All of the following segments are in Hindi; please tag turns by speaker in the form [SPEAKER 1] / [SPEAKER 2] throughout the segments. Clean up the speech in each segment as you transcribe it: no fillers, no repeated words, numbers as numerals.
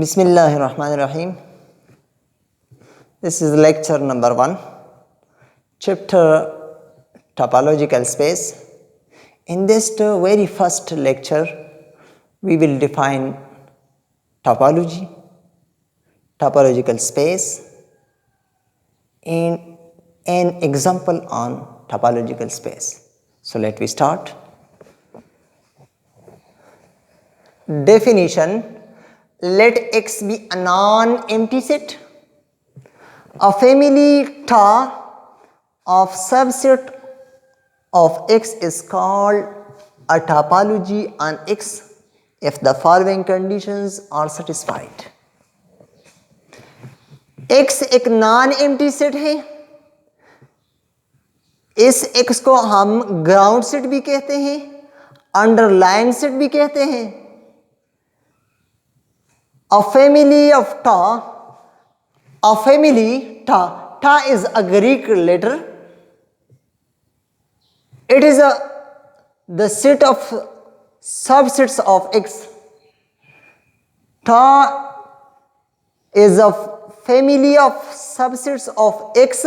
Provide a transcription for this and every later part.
[SPEAKER 1] Bismillahirrahmanirrahim. This is lecture number 1, chapter topological space. In this very first lecture, we will define topology, topological space, and an example on topological space. So let me start. Definition: let X be a non-empty set. A family Ta of subset of X is called a topology on X if the following conditions are satisfied. X एक नॉन एम्प्टी सेट है. इस X को हम ग्राउंड सेट भी कहते हैं, अंडरलाइन सेट भी कहते हैं. A family of Ta is a Greek letter. It is the set of subsets of X. Ta is a family of subsets of X.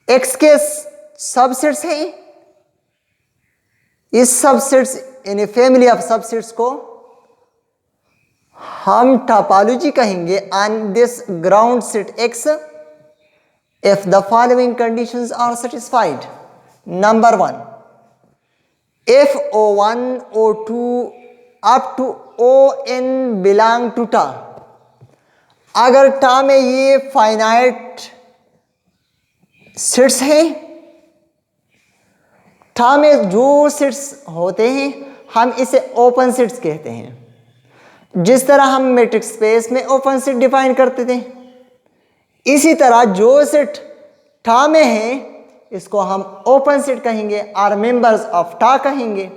[SPEAKER 1] X के subsets हैं. इस subsets यानी family of subsets को हम टोपोलॉजी कहेंगे on this ground set X if the following conditions are satisfied. Number 1, if O1, O2 up to On belong to Ta. अगर टा में ये फाइनाइट सेट्स हैं, टा में जो सेट्स होते हैं हम इसे ओपन सेट्स कहते हैं. जिस तरह हम मैट्रिक्स स्पेस में ओपन सेट डिफाइन करते थे, इसी तरह जो सेट टा में है इसको हम ओपन सेट कहेंगे और मेंबर्स ऑफ टा कहेंगे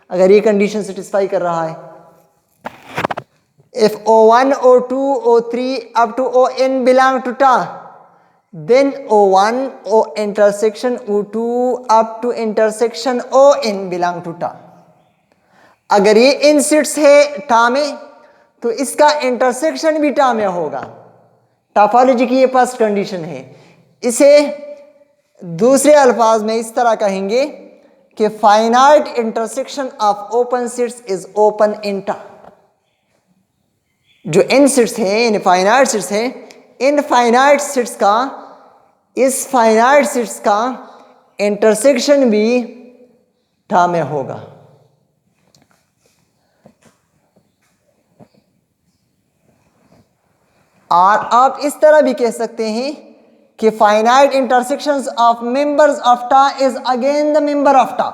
[SPEAKER 1] अगर ये कंडीशन सेटिस्फाई कर रहा है. If O1, O2, O3 up to On belong to Ta, then O1, O intersection O2 up to intersection On belong to Ta. अगर ये इन सेट्स है टा में तो इसका इंटरसेक्शन भी टा में होगा. टोपोलॉजी की ये फर्स्ट कंडीशन है. इसे दूसरे अल्फाज में इस तरह कहेंगे कि finite intersection of open sets is open in टा. जो इन सेट्स हैं इनफाइनाइट सेट्स हैं, इनफाइनाइट सेट्स का इस फाइनाइट सेट्स का इंटरसेक्शन भी टा में होगा. और आप इस तरह भी कह सकते हैं कि finite intersections of members of tau is again the member of tau.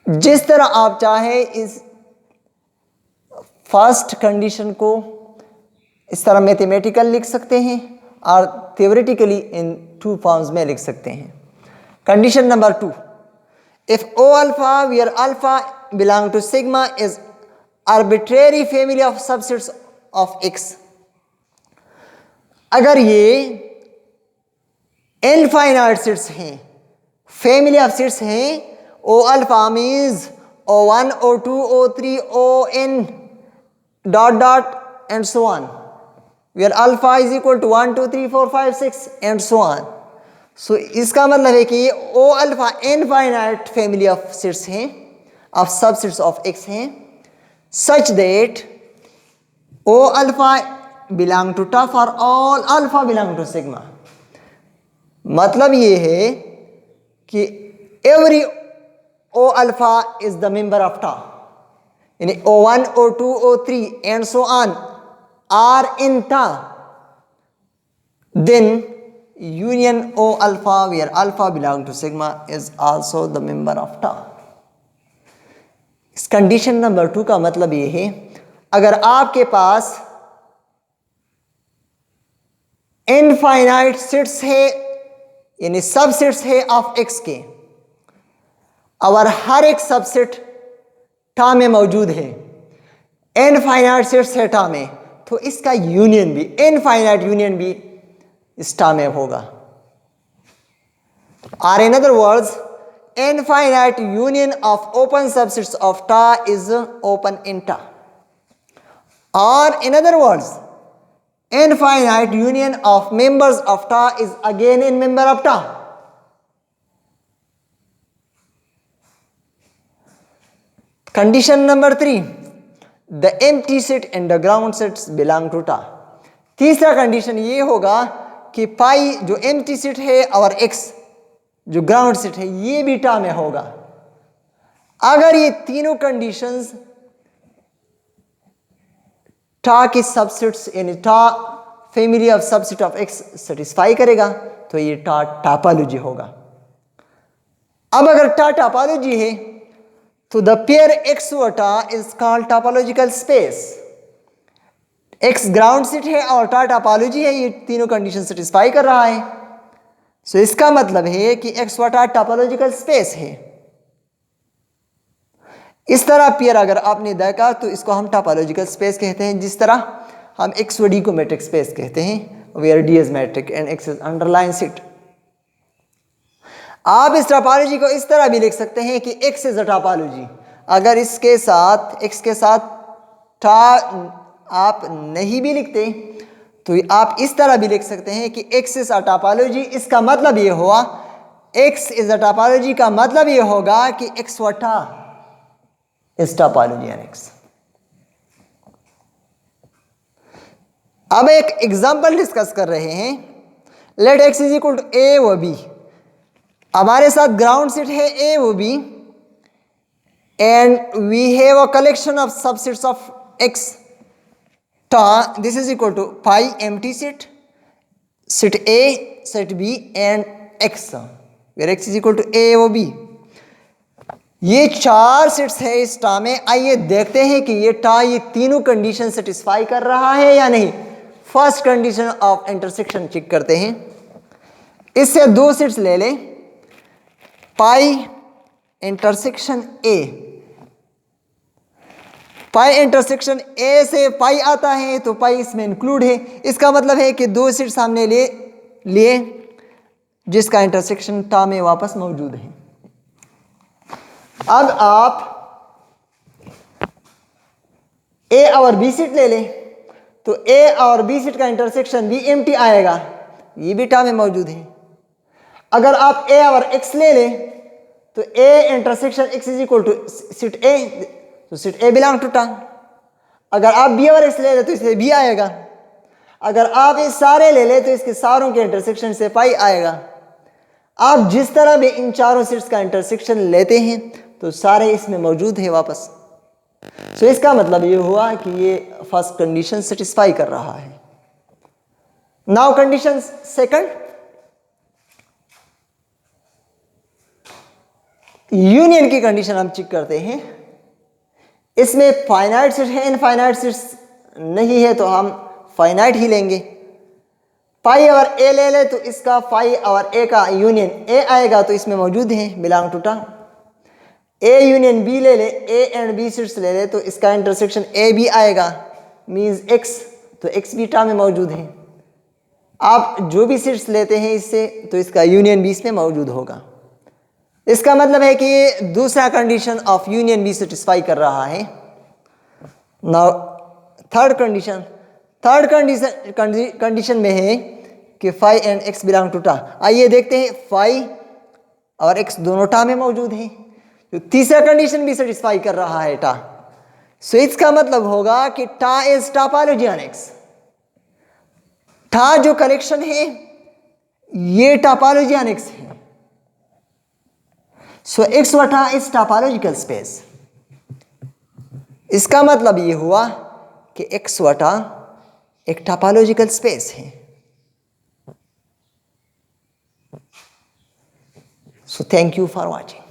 [SPEAKER 1] जिस तरह आप चाहे इस फर्स्ट कंडीशन को इस तरह मैथमेटिकल लिख सकते हैं और थ्योरेटिकली इन टू फॉर्म्स में लिख सकते हैं. Condition number 2, if O alpha where alpha belong to sigma is arbitrary family of subsets of X. अगर ये इनफाइनाइट सेट्स हैं, फैमिली ऑफ सेट्स हैं, O alpha means O1, O2, O3, On dot dot and so on, where alpha is equal to 1 2 3 4 5 6 and so on. So इसका मतलब है कि O alpha infinite family of sets हैं, ऑफ सबसेट्स ऑफ X हैं, such that O alpha belong to Ta for all alpha belong to sigma. मतलब ये है कि every O alpha is the member of Ta. यानी O1, O2, O3 and so on are in Ta. Then union O alpha where alpha belong to sigma is also the member of Ta. इस कंडीशन नंबर 2 का मतलब ये है अगर आपके पास इनफाइनाइट सेट्स है यानी सबसेट्स है ऑफ X के और हर एक सबसेट टा में मौजूद है, इनफाइनाइट सेट्स है टा में, तो इसका यूनियन भी इनफाइनाइट यूनियन भी इस टा में होगा. और in other words infinite union of open subsets of Ta is open in Ta. or in other words, infinite union of members of Ta is again in member of Ta. Condition number 3, the empty set and the ground sets belong to Ta. तीसरा कंडीशन ये होगा कि पाई जो एम्प्टी सेट है और एक्स जो ग्राउंड सेट है ये भी टा में होगा। अगर ये तीनों कंडीशंस टा के सबसेट्स यानी टा family of subset of x satisfy करेगा तो ये टा टोपोलॉजी होगा। अब अगर टा टोपोलॉजी है तो द पेयर एक्स व टा is called topological space. X ground set है और टा टोपोलॉजी है, ये तीनों कंडीशन सेटिस्फाई कर रहा है। सो इसका मतलब है कि एक्स व टा टोपोलॉजिकल स्पेस है। इस तरह पेयर अगर आपने देखा तो इसको हम टोपोलॉजिकल स्पेस कहते हैं, जिस तरह हम एक्स व डी को मैट्रिक्स स्पेस कहते हैं, where D is metric and X is underlying set. आप इस टोपोलॉजी को इस तरह भी लिख सकते हैं कि एक्स इज अ टोपोलॉजी। अगर इसके साथ एक्स के साथ टा आप नहीं भी लिखते तो आप इस तरह भी लिख सकते हैं कि एक्स इज अ टोपोलॉजी। इसका मतलब ये हुआ एक्स इज अ टोपोलॉजी का मतलब ये होगा कि एक्स व टा इज टोपोलॉजी एन एक्स। अब एक एग्जांपल डिस्कस कर रहे हैं। Let X is equal to A व बी। हमारे साथ ग्राउंड सेट है ए व B and we have a collection of subsets of X tau. This is equal to pi empty set, set A, set B and X, where X is equal to A व बी। ये चार सेट्स है इस टा में। आइए देखते हैं कि ये टा ये तीनों कंडीशन सेटिस्फाई कर रहा है या नहीं। First condition of intersection check करते हैं। इससे दो सेट्स ले लें, पाई intersection A. Pi intersection A से पाई आता है तो पाई इसमें इंक्लूड है। इसका मतलब है कि दो सेट्स हमने लिए जिसका इंटरसेक्शन टा में वापस मौजूद है। अब आप ए और बी सेट ले लें तो ए और बी सेट का इंटरसेक्शन भी एम्प्टी आएगा, ये भी टा में मौजूद है। अगर आप ए और एक्स ले लें तो A intersection X is equal to set A, तो सेट ए बिलोंग टू टा। अगर आप बी और एक्स ले लें तो इससे बी आएगा। अगर आप ये सारे ले लें तो इसके सारों के इंटरसेक्शन से पाई आएगा। आप जिस तरह भी इन चारों सेट्स का इंटरसेक्शन लेते हैं तो सारे इसमें मौजूद है वापस। सो इसका मतलब ये हुआ कि ये फर्स्ट कंडीशन सेटिस्फाई कर रहा है। नाउ कंडीशन सेकंड, यूनियन की कंडीशन हम चेक करते हैं। इसमें फाइनाइट सेट है, इनफाइनाइट सेट्स नहीं है तो हम फाइनाइट ही लेंगे। पाई और ए ले ले तो इसका पाई और ए का यूनियन ए आएगा तो इसमें मौजूद है, बिलोंग टू टा। ए यूनियन बी ले ले, ए एंड बी सेट्स ले ले तो इसका इंटरसेक्शन ए भी आएगा, मींस एक्स, तो एक्स भी टा में मौजूद है। आप जो भी सेट्स लेते हैं इससे तो इसका यूनियन भी इसमें मौजूद होगा। इसका मतलब है कि ये दूसरा कंडीशन ऑफ यूनियन भी सेटिस्फाई कर रहा है। नाउ थर्ड कंडीशन में है कि phi and X belong to tau. आइए देखते हैं, फाई और एक्स दोनों टा में मौजूद है, तो तीसरा कंडीशन भी सेटिस्फाई कर रहा है टा। सो इसका मतलब होगा कि टा इज टोपोलॉजी ऑन एक्स। टा जो कलेक्शन है ये टोपोलॉजी ऑन एक्स है। सो एक्स व टा इज टोपोलॉजिकल स्पेस। इसका मतलब ये हुआ कि एक्स व टा एक टोपोलॉजिकल स्पेस है। So thank you for watching.